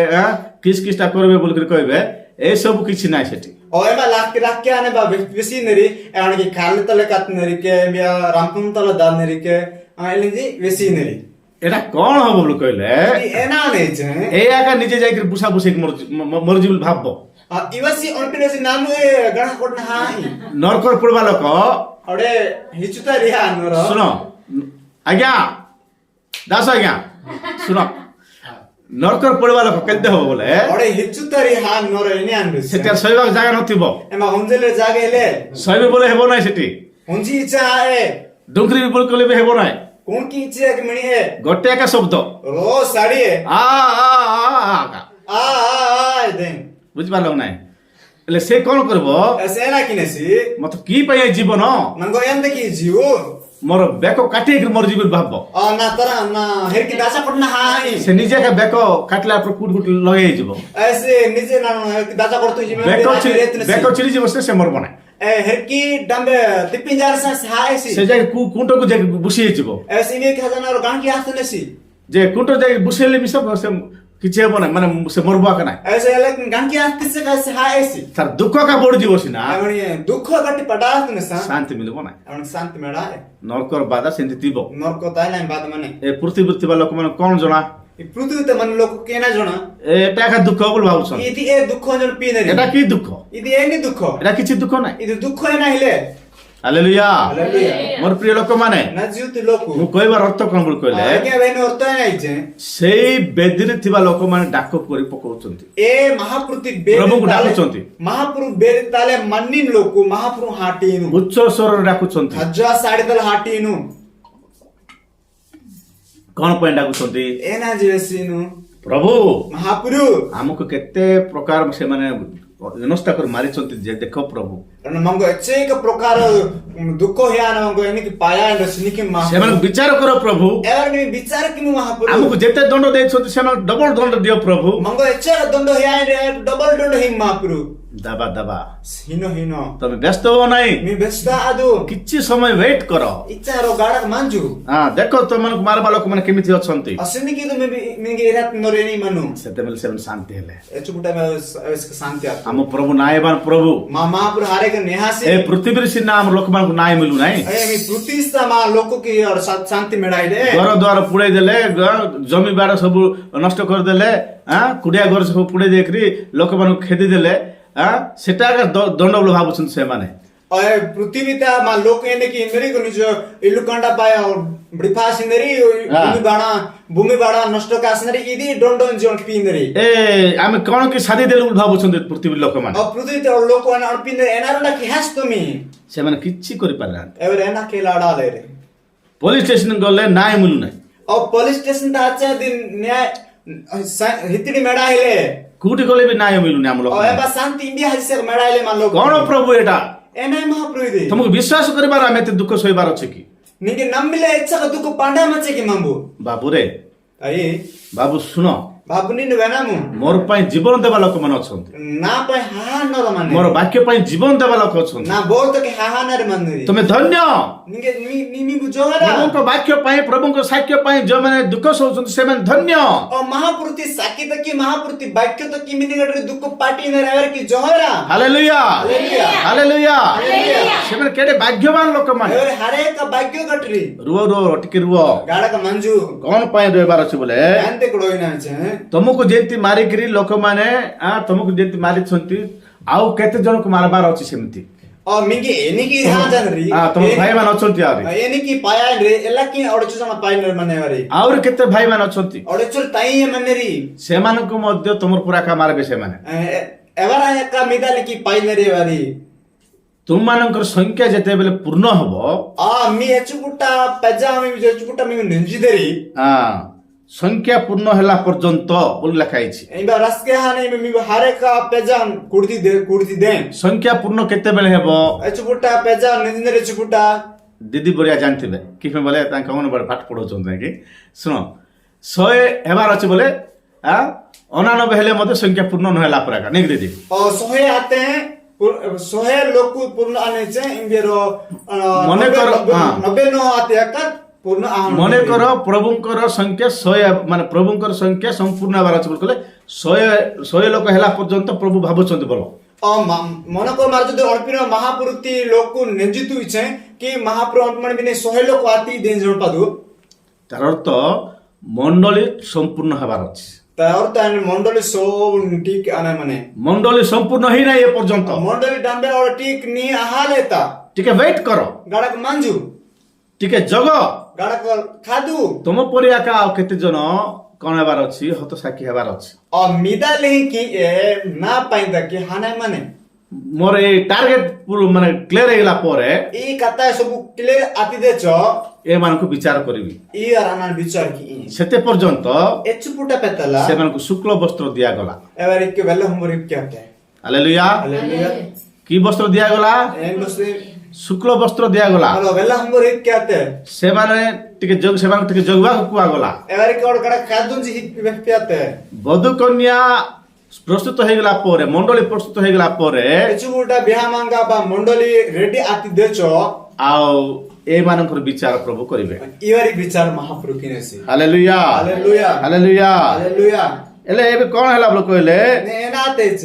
କିସ୍ କିସ୍ଟା କରିବେ ବୋଲିକି କହିବେ। ଏ ସବୁ କିଛି ନାହିଁ ସେଠି। और एमा लाख के आने बा बेसी नरी एण की खाले तले काट नरी के बिया रामपुन तले दान नरी के आइले जी बेसी नरी ଏଟା କଣ ହବ ବୋଲି କହିଲେ एना नै छ ଏ ଆକା ନିଜେ ଯାଇକି ବୁସା ବୁସେଇକି ମରିଯିବ ବୋଲି ଭାବ। Iwasi onpine si namu e gana kodna hai. ନରକର ପଡିବା ଲୋକ Ode hichuta riha noro. ଶୁଣ ଆଜ୍ଞା ଦାସ ଆଜ୍ଞା ଶୁଣ ନରକର ପଡିବା ଲୋକ କେତେ ହବ ବୋଲେ Ode hichuta riha noro ene anbis. ସେଠି ଶୋଇବାକୁ ଜାଗା ନଥିବ Ema honjele jage hele. ଶୋଇବେ ବୋଲେ ହେବ ନାହିଁ ସେଠି Honji icha e. ଡୁଙ୍ଗରି ବି ବୋଲେ କଲେ ବି ହେବ ନାହିଁ Kon ki icha ke mani e. ଗୋଟେ ଏକା ଶବ୍ଦ Ro sari e. Den. ବୁଝିପାରିଲ କି ନାହିଁ ହେଲେ ସେ କଣ କରିବ Ese na kinesi. ମତେ କି ପାଇଁ ଏ ଜୀବନ Nango yande ki jiu. ମୋର ବେକ କାଟିକି ମୋର ଜୀବନ ଭାବ Na tara na her ki dasa kodna hai. ସେ ନିଜେ ଏକା ବେକ କାଟିଲା ପରେ କୁଟ କୁଟ ଲଗେଇ ହେଇଯିବ Ese nije na her ki dasa kodtu jibe. ବେକ ଚିରି ଯିବ ସେ ମରବ ନାହିଁ Her ki dambe tipin jar sa hai si. ସେ ଯାଇକି କୁଣ୍ଟକୁ ଯାଇକି ବୁସି ହେଇଯିବ Ese ine khazana ro gan ki asnesi. ଯେ କୁଣ୍ଟ ଯାଇକି ବୁସେଇଲେ ମିଶ ସେ କିଛି ହେବ ନାହିଁ ମାନେ ସେ ମରବ ଏକା ନାହିଁ Ese like gan ki asnesi ka se hai si. ତାର ଦୁଃଖ ଏକା ବଢିଯିବ ସିନା Amani dukho gatti padas ne sa. ଶାନ୍ତି ମିଳିବ ନାହିଁ Amani ଶାନ୍ତି ମେଳା ନରକର ବାଧା ସେମିତି ଥିବ ନରକ ତାଇଲା ବାଦ ମାନେ ଏ ପୃଥିବୀରେ ଥିବା ଲୋକମାନେ କଣ ଜଣା ଏ ପୃଥିବୀତେ ମାନେ ଲୋକ କେନା ଜଣା ଏଟା ଏକା ଦୁଃଖ ବୋଲି ଭାବୁଛନ୍ତି ଇଦି ଏ ଦୁଃଖ ଜଣ ପିନେରି ଏଟା କି ଦୁଃଖ ଇଦି ଏନି ଦୁଃଖ ଏଟା କିଛି ଦୁଃଖ ନାହିଁ ଇଦି ଦୁଃଖ ଏନା ହେଲେ ହାଲେଲୁୟା ହାଲେଲୁୟା ମୋର ପ୍ରିୟ ଲୋକମାନେ ନା ଜିଉତି ଲୋକ ମୁଁ କହିବାର ଅର୍ଥ କଣ ବୋଲି କହିଲେ ଆଜ୍ଞା ଭାଇ ଅର୍ଥ ଏନା ହେଇଛେ ସେଇ ବେଦିରେ ଥିବା ଲୋକମାନେ ଡାକ କରି ପକଉଛନ୍ତି ଏ ମହାପ୍ରତି ବେଦ ପ୍ରଭୁଙ୍କୁ ଡାକୁଛନ୍ତି ମହାପ୍ରଭୁ ବେଦ ତାଲେ ମନ୍ନିନ ଲୋକ ମହାପ୍ରଭୁ ହାଟିନୁ ଉଚ୍ଚ ସ୍ୱରରେ ଡାକୁଛନ୍ତି ହଜା ସାଡେ ତାଲେ ହାଟିନୁ କଣ ପାଇଁ ଡାକୁଛନ୍ତି ଏନା ଯେସିନୁ ପ୍ରଭୁ ମହାପ୍ରଭୁ ଆମକୁ କେତେ ପ୍ରକାର ସେମାନେ ବିନଷ୍ଟ କରି ମାରିଛନ୍ତି ଯେ ଦେଖ ପ୍ରଭୁ କାରଣ ମଙ୍ଗ ଏଚେକ ପ୍ରକାର ଦୁଃଖ ହ୍ୟାନ ମଙ୍ଗ ଏନିକି ପାୟା ଏଣ୍ଡ ସିନିକି ସେମାନଙ୍କୁ ବିଚାର କର ପ୍ରଭୁ ଏମାନେ ବିଚାର କି ମହାପ୍ରଭୁ ଆମକୁ ଯେତେ ଦଣ୍ଡ ଦେଇଛନ୍ତି ସେମାନେ ଡବଲ ଦଣ୍ଡ ଦିଅ ପ୍ରଭୁ ମଙ୍ଗ ଏଚେକ ଦଣ୍ଡ ହ୍ୟାନ ଡବଲ ଦଣ୍ଡ ହି ମହାପ୍ରଭୁ ଦବା ଦବା ହିନ ହିନ ତମେ ବ୍ୟସ୍ତ ହୁଅ ନାହିଁ ମି ବ୍ୟସ୍ତ ଆଦୁ କିଛି ସମୟ ୱେଟ କର ଇଚ୍ଛାର ଗାଡକ ମାଞ୍ଜୁ ହଁ ଦେଖ ତମମାନଙ୍କୁ ମାରବା ଲୋକମାନେ କେମିତି ଅଛନ୍ତି ଅସିନିକି ତ ମିଙ୍ଗି ଏରାତ ନରେନି ମାନୁ ସେତେବେଳେ ସେମାନେ ଶାନ୍ତି ହେଲେ ଏଚୁକୁଟା ଶାନ୍ତି ଆତ ଆମ ପ୍ରଭୁ ନାୟବାନ ପ୍ରଭୁ ମହାପ୍ରଭୁ ହାରେକ ନେହାସି ଏ ପୃଥିବୀରେ ସିନା ଆମ ଲୋକମାନଙ୍କୁ ନ୍ୟାୟ ମିଳୁ ନାହିଁ ଏ ମି ପୃଥିସ୍ତା ମା ଲୋକ କି ଶାନ୍ତି ମେଡାଇ ଦେ ଘର ଦ୍ୱାର ପୁଡେଇ ଦେଲେ ଜମି ବାଡ ସବୁ ନଷ୍ଟ କରିଦେଲେ କୁଡିଆ ଘର ସବୁ ପୁଡେଇ ଦେଇକରି ଲୋକମାନଙ୍କୁ ଖେଦି ଦେଲେ ସେଟା ଦଣ୍ଡ ବୋଲି ଭାବୁଛନ୍ତି ସେମାନେ ପୃଥିବୀତା ମା ଲୋକ ଏନେ କି ଇନ୍ଦରି को ନିଜ ଇଲୁକାଣ୍ଡା ପାୟ ବଡିଫା ସିନ୍ଦରି ଭୂମି ବାଡା ନଷ୍ଟ କାସନରି ଇଦି ଡଣ୍ଡ ଜଣ ପିନ୍ଦରି ଏ ଆମେ କଣ କି ସାଧି ଦେଲୁ ବୋଲି ଭାବୁଛନ୍ତି ପୃଥିବୀ ଲୋକମାନେ ପୃଥିବୀତେ ଲୋକ ମାନେ ପିନ୍ଦରି ଏନାରଣ୍ଡା କି ହାସ ତୁମି ସେମାନେ କିଛି କରିପାରିନାହାନ୍ତି ଏବରେ ଏନା କେଲାଡା ଲେ ପୋଲିସ ଷ୍ଟେସନ ଗଲେ ନ୍ୟାୟ ମିଳୁ ନାହିଁ ପୋଲିସ ଷ୍ଟେସନ ତା ଆଛା ଦିନ ନ୍ୟାୟ ହିତିଡି ମେଡା ହେଲେ କୋଉଠି ଗଲେ ବି ନ୍ୟାୟ ମିଳୁନି ଆମ ଲୋକ ଏବା ଶାନ୍ତି ଇଣ୍ଡିଆ ହାସିସ ମେଡା ହେଲେ ମାନ ଲୋକ କଣ ପ୍ରଭୁ ଏଟା ଏନା ମହାପ୍ରଭୁ ଦେ ତମକୁ ବିଶ୍ୱାସ କରିବାର ଆମେ ଏତେ ଦୁଃଖ ସହିବାର ଅଛି କି ನಿಂಗೆ ನಂಬಿಲೆ ಹೆಚ್ಚಕ ದುಃಖ ಪಾಂಡ ಮಚ್ಚೆಗೆ ಮಂಬು ବାବୁରେ ಅಯ್ಯ ବାବୁ ଶୁଣ ಬಾಬು ನಿನ್ನ ವೆನಾಮು ମୋର ପାଇଁ ଜୀବନ ଦେବା ଲୋକମାନେ ଅଛନ୍ତି ನಾ ಪೈ ಹಾನರ ಮನೆ ମୋର ବାକ୍ୟ ପାଇଁ ଜୀବନ ଦେବା ଲୋକ ଅଛନ୍ତି ನಾ ಬೋರ್ತಕ್ಕೆ ಹಾನರ ಮಂದಿರಿ ତମେ ଧନ୍ୟ ನಿಂಗೆ ನಿ ಜೋಹರ ପ୍ରଭୁଙ୍କ ବାକ୍ୟ ପାଇଁ ପ୍ରଭୁଙ୍କ ସାକ୍ଷ୍ୟ ପାଇଁ ଯେଉଁମାନେ ଦୁଃଖ ସହୁଛନ୍ତି ସେମାନେ ଧନ୍ୟ ଓ ମହାପୁରୁତି ସାକି ତକି ମହାପୁରୁତି ବାକ୍ୟ ତକି ମିନିଗଡରେ ଦୁଃଖ ପାଟି ନରவர் କି ଜୋହର ହାଲେଲୁୟା ହାଲେଲୁୟା ହାଲେଲୁୟା ହାଲେଲୁୟା ସେମାନେ କେଡ଼େ ଭାଗ୍ୟବାନ ଲୋକମାନେ ଏରେ ହରେକ ବାକ୍ୟ ଗଟରି ରୁହ ରୁହ ଟିକେ ରୁହ ଗାଡକ ಮಂಜು କଣ ପାଇଁ ରହିବାର ଅଛି ବୋଲେ ଏନ୍ତେ କୋଡୋଇନା ଅଛି ତମକୁ ଯେମିତି ମାରିକିରି ଲୋକମାନେ ତମକୁ ଯେମିତି ମାରିଛନ୍ତି ଆଉ କେତେ ଜଣକୁ ମାରବାର ଅଛି ସେମିତି ଓ ମିଙ୍ଗି ଏନିକି ହଁ ଜାନରି ତମ ଭାଇମାନେ ଅଛନ୍ତି ଆହୁରି ଏନିକି ପାୟାରେ ଏଲାକି ଅଡଚୁ ଜଣ ପାଇନର ମାନେ ଆରେ ଆହୁରି କେତେ ଭାଇମାନେ ଅଛନ୍ତି ଅଡଚୁ ତାଇ ମନେରି ସେମାନଙ୍କୁ ମଧ୍ୟ ତମର ପୁରା କା ମାରବେ ସେମାନେ ଏବାରା ଏକା ମିଦାଲି କି ପାଇନରି ଆରେ ତୁମମାନଙ୍କର ସଂଖ୍ୟା ଯେତେବେଳେ ପୂର୍ଣ୍ଣ ହବ ମି ଏଚୁକୁଟା ପେଜା ମି ଏଚୁକୁଟା ମି ନେଞ୍ଜିଦେରି ସଂଖ୍ୟା ପୂର୍ଣ୍ଣ ହେଲା ପର୍ଯ୍ୟନ୍ତ ବୋଲି ଲେଖା ହେଇଛି ଏଇବା ରାସ୍କେ ହାନେ ମି ହାରେକା ପେଜା କୁଡତି ଦେ ସଂଖ୍ୟା ପୂର୍ଣ୍ଣ କେତେବେଳେ ହେବ ଏଚୁକୁଟା ପେଜା ନେଞ୍ଜିଦେରି ଏଚୁକୁଟା ଦିଦି ବଢିଆ ଜାଣିଥିବେ କି ବୋଲେ ତାଙ୍କ ମନ ବଡ ପାଠ ପଢଉଛନ୍ତି ନାଇଁ କି ଶୁଣ 100 ହେବାର ଅଛି ବୋଲେ 99 ହେଲେ ମଧ୍ୟ ସଂଖ୍ୟା ପୂର୍ଣ୍ଣ ନ ହେଲା ପରା ନାଇଁ ଦିଦି 100 ଆତେ 100 ଲୋକ ପୂର୍ଣ୍ଣ ଆନେ ଯେ ଇଙ୍ଗେର ମନେ କର 99 ଆତେ ଏକା ପୂର୍ଣ୍ଣ ମନେ କର ପ୍ରଭୁଙ୍କର ସଂଖ୍ୟା 100 ମାନେ ପ୍ରଭୁଙ୍କର ସଂଖ୍ୟା ସମ୍ପୂର୍ଣ୍ଣ ହେବାର ଅଛି ବୋଲି କହିଲେ 100 ଲୋକ ହେଲା ପର୍ଯ୍ୟନ୍ତ ପ୍ରଭୁ ଭାବୁଛନ୍ତି ବୋଲ ମନେ କର ମାର ଯଦି ଅଳ୍ପିନ ମହାପୁରୁତି ଲୋକ ନେଞ୍ଜିତୁ ଇଛେ କି ମହାପୁରୁ ମାନେ ବିନେ 100 ଲୋକ ଆତି ଦେନ୍ ଜଣ ପାଦୁ ତାର ଅର୍ଥ ମଣ୍ଡଳୀ ସମ୍ପୂର୍ଣ୍ଣ ହେବାର ଅଛି और ताने मंडली सो ठीक आने माने मंडली संपूर्ण ही नहीं ए पर्यंत मंडली डांबे और ठीक नी आहालेता टिके वेट करो गाड़क मंजू टिके जग गाड़क खादू तुम परिया का आउ केते जन कौन हेबार अछि हतसाखी हेबार अछि और मिदा लेही कि ए ना पाइंदा कि हाने माने मोर ए टार्गेट पूरा माने क्लियर हेला परे ई कथा सब क्लियर आति देचो ए मान को विचार करबी ई आराना विचार की सेते पर्यंत एचुपुटा पेतला से मान को शुक्ल वस्त्र दिया गला एबार के वेले हमर क्या है हालेलुया हालेलुया की वस्त्र दिया गला एन बसे शुक्ल वस्त्र दिया गला हेलो वेले हमर क्या है से माने टिके जग से मान टिके जगवा को कुआ गला एबार के और गड़ा खादुन जी व्यक्ति बधु कन्या प्रस्तुत हो गला परे मंडली प्रस्तुत हो गला परे एचुपुटा बिहा मांगा बा मंडली रेडी आति देचो आउ ए मानकर विचार प्रभु करिवे इवारी विचार महाप्रभु किनेसी हालेलुया हालेलुया हालेलुया हालेलुया एले एबे कोन हला बोल कहले ने नाते छ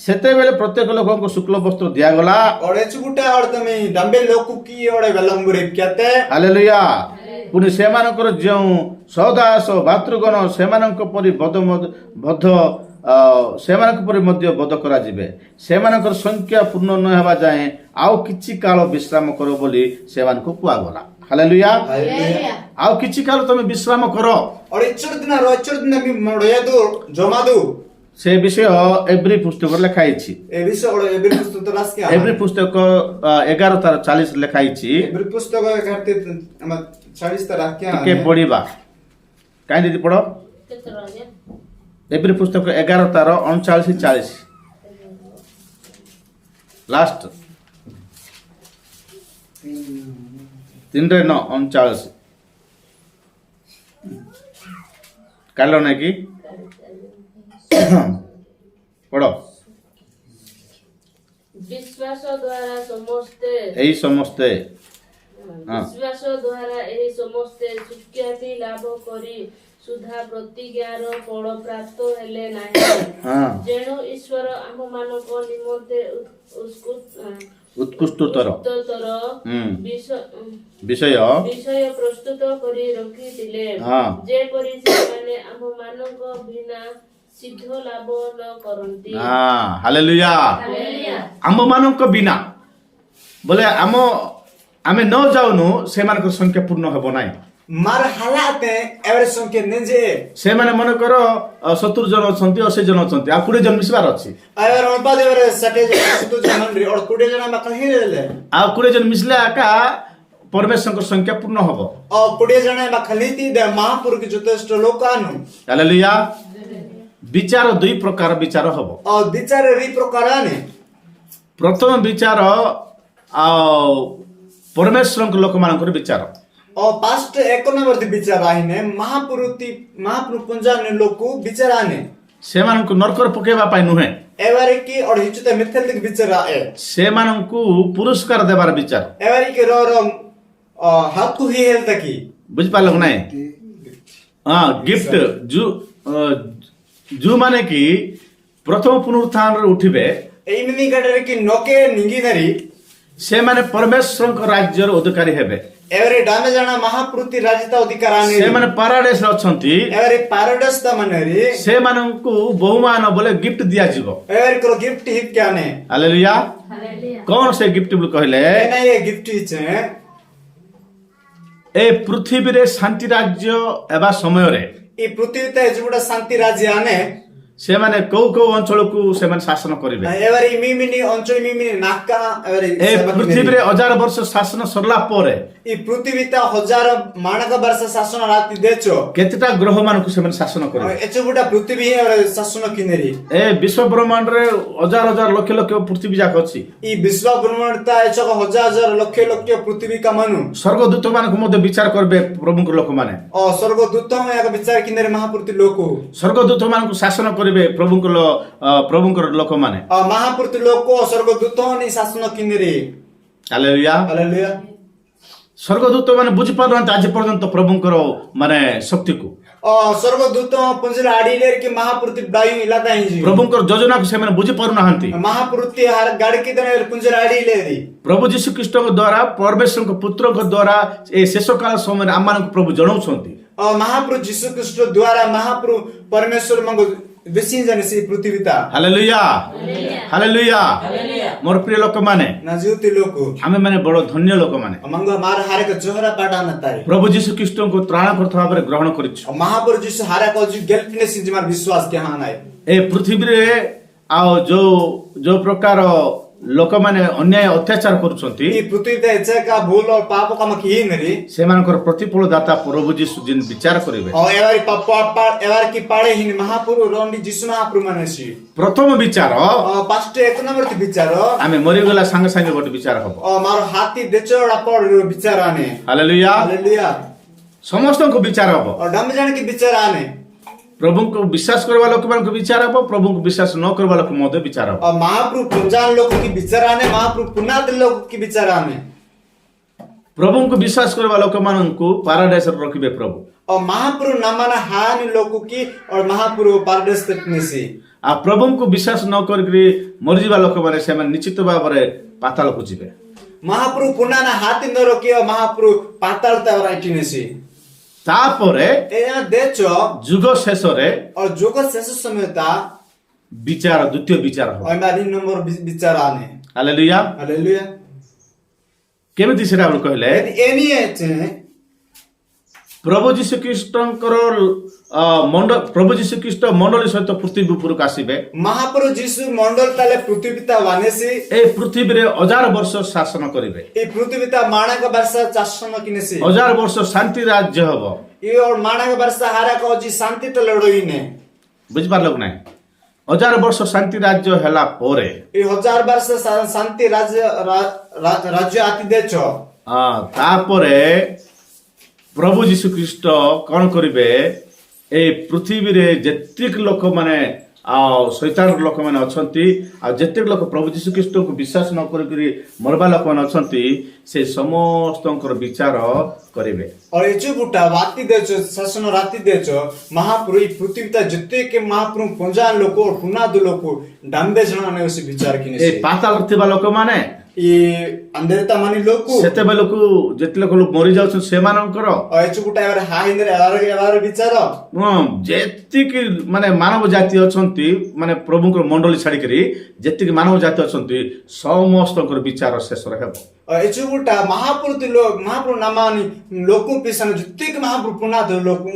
सेते बेले प्रत्येक लोगों को शुक्ल वस्त्र दिया गला और एचुपुटा और तमे डंबे लोकु की और वेलंबुरे क्याते हालेलुया पुनि सेमानकर जेउ सौदास भातृगण सेमानक परि बद्ध सेमानक परि मध्य बद्ध करा जिवे सेमानकर संख्या पूर्ण न हेबा जाए आउ किछि काल विश्राम करो बोली सेमानक कुआ गला हालेलुया हालेलुया आउ किछि काल तमे विश्राम करो और इचर दिन भी मडया दो जमा दो से विषय एवरी पुस्तक लेखा आइछि ए विषय और एवरी पुस्तक रास के एवरी पुस्तक 11:40 लेखा आइछि एवरी पुस्तक करते हम 40 तरह के के पढिबा काई दीदी पढो କେତେ ରହିବେ एवरी पुस्तक 11:39-40 लास्ट 3:39 काढलो नाही की पढो विश्वास द्वारा समस्ते एई समस्ते विश्वास द्वारा ଏହି ସମସ୍ତେ ସୁଖ୍ୟାତି ଲାଭ କରି ସୁଧା ପ୍ରତିଜ୍ଞାର ଫଳ ପ୍ରାପ୍ତ ହେଲେ ନାହିଁ ଯେଣୁ ଈଶ୍ୱର ଆମମାନଙ୍କ ନିମନ୍ତେ उत्कृष्टतर ବିଷୟ विषय ପ୍ରସ୍ତୁତ କରି ରଖିଥିଲେ ହଁ ଯେପରି ସେମାନେ ଆମମାନଙ୍କ ବିନା ସିଦ୍ଧ ଲାଭ ନ କରନ୍ତି हालेलुया आम मानक बिना बोले आमे न जाउनु सेमानक संख्या पूर्ण हेबो नाही मार हालात एवरे संख्या नेजे से माने मन कर 70 जन अछंती 80 जन अछंती आ 20 जन मिसबार अछि एवर अनपा देवरे 60 जन और 20 जन मा कहि रेले आ 20 जन मिसले आका परमेश्वर को संख्या पूर्ण हबो और 20 जन मा खलीती दे महापुर के जतेष्ट लोक आनु हालेलुया विचार दुई प्रकार विचार हबो और विचार री प्रकार आने प्रथम विचार आ परमेश्वर को लोक मानकर विचार और पास्ट एक नंबर दी विचार आइने महापुरु पंजाने लोक विचार आने से मान को नरकर पकेबा पाइ नुहे एवारे की और हिचते मिथल दिक विचार आए से मान को पुरस्कार देबार विचार एवारे के रो हाथ को ही हेल तकी बुझ पालो नै हां गिफ्ट जु माने की प्रथम पुनरुत्थान रे उठिबे एमिनी गडरे की नोके निंगी नरी से माने परमेश्वर को राज्य रो अधिकारी हेबे एवरे डामे जाना महापुरुति राजता अधिकार आने से माने पैराडाइस अछंती एवरे पैराडाइस त मनरी से माननकु बहुमान बोले गिफ्ट दिया जीवो एवरे को गिफ्ट हित क्याने हालेलुया कौन से गिफ्ट बोल कहले एना ये गिफ्ट हिचे ए पृथ्वी रे शांति राज्य एबा समय रे ई पृथ्वी ते जुबडा शांति राज्य आने से माने को अंचल को से माने शासन करिवे एवरे मिमिनी अंचल मिमिनी नाका एवरे ए पृथ्वी रे 1000 वर्ष शासन सरला परे ई पृथ्वी ता 1000 मानक वर्ष शासन राति देचो केतेटा ग्रह मान को से माने शासन करिवे एचुबडा पृथ्वी एवरे शासन किनेरी ए विश्व ब्रह्मांड रे 1000 लक्ष लक्ष पृथ्वी जाक अछि ई विश्व ब्रह्मांड ता एचक 1000 लक्ष लक्ष पृथ्वी का मानु स्वर्गदूत मान को मध्य विचार करबे प्रभु को लोक माने ओ स्वर्गदूत में एक विचार किनेरे महापुरुति लोक स्वर्गदूत मान को शासन करिवे प्रभु को लोक माने महापुरुति लोक स्वर्गदूत ने शासन किनेरे हालेलुया हालेलुया स्वर्गदूत माने बुझि पारन आज पर्यंत प्रभु को माने शक्ति को स्वर्गदूत पंजरा आडीलेर के महापुरुति डायु इलाका हिजी प्रभु को योजना को से माने बुझि पारु नाहंती महापुरुति हर गाड़ी के दने पंजरा आडीलेरी प्रभु यीशु ख्रीष्ट को द्वारा परमेश्वर को पुत्र को द्वारा ए शेष काल समय आमान को प्रभु जणाउछंती और महाप्रभु जीशु ख्रीष्ट द्वारा महाप्रभु परमेश्वर मंगो बेसी जाने से पृथ्वी ता हालेलुया हालेलुया मोर प्रिय लोक माने ना जीवती लोको आमे माने बड़ धन्य लोक माने मंगो मार हारे के जोहरा पाटा न तारे प्रभु जीशु ख्रीष्ट को त्राणकर्ता भाबरे ग्रहण करिछु और महाप्रभु जीशु हारे को जो गेल्पने से जमार विश्वास के हां नाय ए पृथ्वी रे आ जो प्रकार लोक माने अन्याय अत्याचार करूछंती ई पृथ्वी ते इच्छा का भूल और पाप का मकी नरी सेमानकर प्रतिफल दाता प्रभु जीशु जिन विचार करिवे और एवारी पाप एवार की पाड़े हिन महाप्रभु रोंडी जीशु महाप्रभु मानेसी प्रथम विचार पास्ट एक नंबर के विचार आमे मरि गला संगे संगे गोटे विचार हबो और मारो हाथी देचोड़ा पड़ विचार आने हालेलुया हालेलुया समस्त को विचार हबो और डम जाने के विचार आने प्रभु को विश्वास करवा लोक मान को विचार हबो प्रभु को विश्वास न करवा लोक मते विचार हबो और महाप्रभु पुंजान लोग की विचार आने महाप्रभु पुनाद लोग की विचार आने प्रभु को विश्वास करवा लोक मान को पाराडाइस रखिबे प्रभु और महाप्रभु नमन हानि लोग की और महाप्रभु पारदेश तकनीसी आ प्रभु को विश्वास न करकरी मरजिबा लोक माने से निश्चित भाबरे पाताल को जिबे महाप्रभु पुनाना हाथी न रोकी और महाप्रभु पाताल तक राइटिनेसी तापरे ए देचो जुग शेष रे और जो को शेष समय ता विचार द्वितीय विचार हो और मारी नंबर विचार आने हालेलुया हालेलुया केमिति सेरा हम कहले यदि एनी है प्रभु जीशु ख्रीष्टंकर प्रभु जीशु ख्रीष्ट मंडली सहित पृथ्वी उपरक आसीबे महाप्रभु जीशु मंडल ताले पृथ्वी ता वानेसी ए पृथ्वी रे 1000 वर्ष शासन करिवे ए पृथ्वी ता माणा का वर्ष चासन किनेसी 1000 वर्ष शांति राज्य हबो ये और माणा का वर्ष हारा को जी शांति तो लड़ोई ने बुझ पारलक नै 1000 वर्ष शांति राज्य हला पोरे ये 1000 वर्ष शांति राज्य आति देचो तापरे प्रभु जीशु ख्रीष्ट कौन करिवे ए पृथ्वी रे जेतिक लोक माने शैतान लोक माने अछंती आ जेतिक लोक प्रभु जीशु ख्रीष्ट को विश्वास न करी मरबा लोक माने अछंती से समस्तंकर विचार करिवे और एचु बुटा वाती देचो शासन राती देचो महाप्रभु पृथ्वी ता जत्ते के महाप्रभु पंजान लोक और पुनाद लोक डंबे जणाने उसी विचार किने ए पाताल थिबा लोक माने ये अंधेरता मानी लोक सेते बेलकु जेते लोक मरि जाउछन सेमानंकर और एचु बुटा एवर हाई इंदर एवर विचार जेतिक माने मानव जाति अछंती माने प्रभुकर मंडली छाडी करी जेतिक मानव जाति अछंती समस्तकर विचार शेष रहबो और एचु बुटा महाप्रभु नामानी लोकु पिसन जत्ते के महाप्रभु पुनाद लोक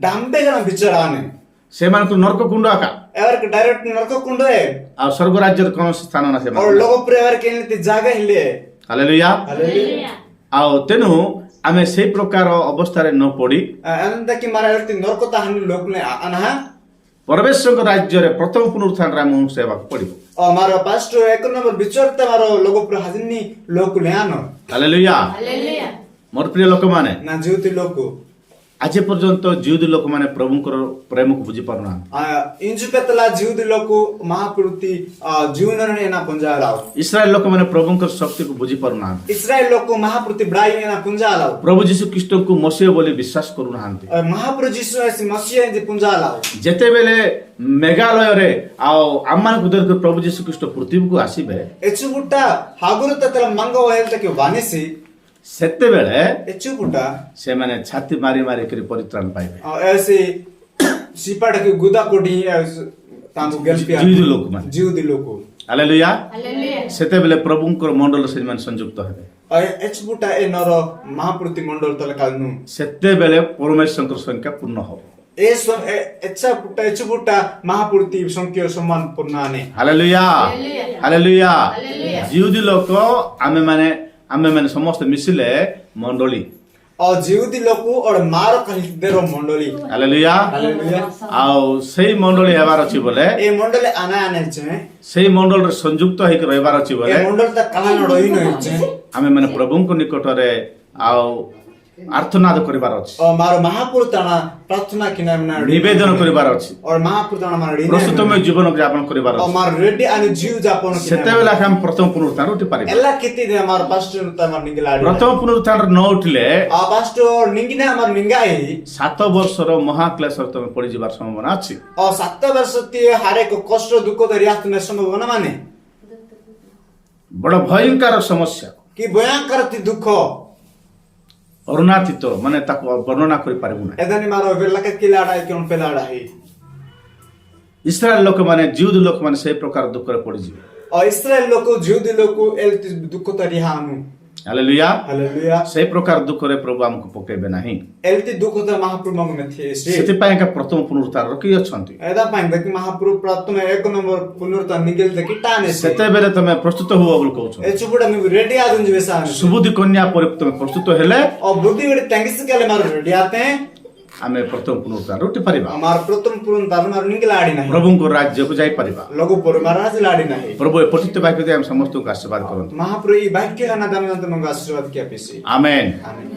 डंबे जना विचार आने सेमानकु नरक कुंड आका एवर के डायरेक्ट नरक कुंड है आ स्वर्ग राज्य कौन स्थान ना सेमान और लोग पर एवर के लिए जगह हिले हालेलुया हालेलुया आ तेनु आमे सेही प्रकार अवस्था रे न पड़ी अनंत की मारा व्यक्ति नरक ता हनि लोक ने अनहा परमेश्वर राज्य रे प्रथम पुनरुत्थान रे मु सेवा पड़िबो और मारो पास्टर एक नंबर विचार त मारो लोग पर हाजिनी लोक ले आनो हालेलुया हालेलुया मोर प्रिय लोक माने ना जीवती लोक आज पर्यंत जीवदी लोक माने प्रभुकर प्रेम को बुझी पारना इंजु पेतला जीवदी लोक महाप्रभुति जीवन ने ना पुंजालाओ इस्राएल लोक माने प्रभुकर शक्ति को बुझी पारना इस्राएल लोक महाप्रभुति ब्राई ना पुंजालाओ प्रभु जीशु ख्रीष्ट को मसीह बोली विश्वास करू नाहंती और महाप्रभु जीशु ऐसे मसीह जे पुंजालाओ जेते बेले मेघालय रे आओ अम्मान को दर प्रभु जीशु ख्रीष्ट पृथ्वी को आसीबे एचु बुटा हागुरु ततला मंगो हेल तक वानेसी सेते बेले एचु बुटा से माने छाती मारी मारी करी परित्राण पाइबे ऐसे सिपाट के गुदा कोडी तांबु गेलपिया जीवदी लोक हालेलुया हालेलुया सेते बेले प्रभुकर मंडल से मान संयुक्त हेबे और एचु बुटा ए नर महाप्रति मंडल तलकालनु सेते बेले परमेश्वरकर संख्या पूर्ण हो एचा बुटा एचु बुटा महाप्रति संख्या समान पूर्णाने हालेलुया हालेलुया हालेलुया जीवदी लोक आमे माने समस्त मिसिले मंडली और जीवदी लोक और मार कहिदेरो मंडली हालेलुया हालेलुया आउ सेही मंडली हेबार अछि बोले ए मंडले आना आने छे सेही मंडल रे संयुक्त होई के रहबार अछि बोले ए मंडल त काला नडोई नै छे आमे माने प्रभुको निकट रे आउ आर्थनाद करिबार अछि और मारो महापुरताना प्रार्थना किना निवेदन करिबार अछि और महापुरताना मार प्रस्तुतमय जीवन यापन करिबार और अछि मार रेडी आनि जीव जापन सेते बेला हम प्रथम पुनरुत्थान उठि पारिबे एला किति दे मार पास्टर त मार निगलाडी प्रथम पुनरुत्थान न उठिले आ पास्टर निंगिना मार निंगाई 7 वर्षर महाक्लेश तमे पड़ी जिबार संभावना अछि और 7 वर्ष ती हारे को कष्ट दुख दरियात ने संभावना माने बड़ भयंकर समस्या कि भयंकर ती दुख ଅରୁଣାତୀତ ମାନେ ତାକୁ ବର୍ଣ୍ଣନା କରିପାରିବୁ ନାହିଁ। Edani maro velaka kilada ikon pelada hi. Israel ଲୋକମାନେ ଜିଉଦ ଲୋକମାନେ ସେହି ପ୍ରକାର ଦୁଃଖରେ ପଡ଼ିଯିବେ। और इस्राएल लोग जुदी लोग एल्ति दुख तरी हानु ହାଲେଲୁୟା। हालेलुया ସେହି ପ୍ରକାର ଦୁଃଖରେ ପ୍ରଭୁ ଆମକୁ ପକେଇବେ ନାହିଁ। एल्ति दुख त महाप्रभु में थे से ସେଥିପାଇଁକା ପ୍ରଥମ ପୁନରୁଦ୍ଧାର ରଖି ଅଛନ୍ତି। एदा पाइन कि महाप्रभु प्रथम एक नंबर पुनरुत्थान निकल कि टाने से ସେତେବେଳେ ତମେ ପ୍ରସ୍ତୁତ ହୁଅ ବୋଲି କହୁଛ। ए चुपड़ा में रेडी आदन जैसा ସୁବୁଦ୍ଧି କନ୍ୟା ପରି ତମେ ପ୍ରସ୍ତୁତ ହେଲେ और बुद्धि गड़े टैंकिस के लिए मारो रेडी आते हैं ଆମେ ପ୍ରଥମ ପୁନରୁଦ୍ଧାର ଉଠି ପାରିବା। हमार प्रथम पुनरुत्थान मारो निकल आड़ी नहीं ପ୍ରଭୁଙ୍କ ରାଜ୍ୟକୁ ଯାଇପାରିବା। लोगो पर मारा से लाड़ी नहीं ପ୍ରଭୁ ଏ ପଠିତ ବାକ୍ୟ ଦେଇ ଆମେ ସମସ୍ତଙ୍କୁ ଆଶୀର୍ବାଦ କରନ୍ତୁ। महाप्रभु ई वाक्य का नाम में मंगा आशीर्वाद किया पेशी ଆମେନ୍। आमीन।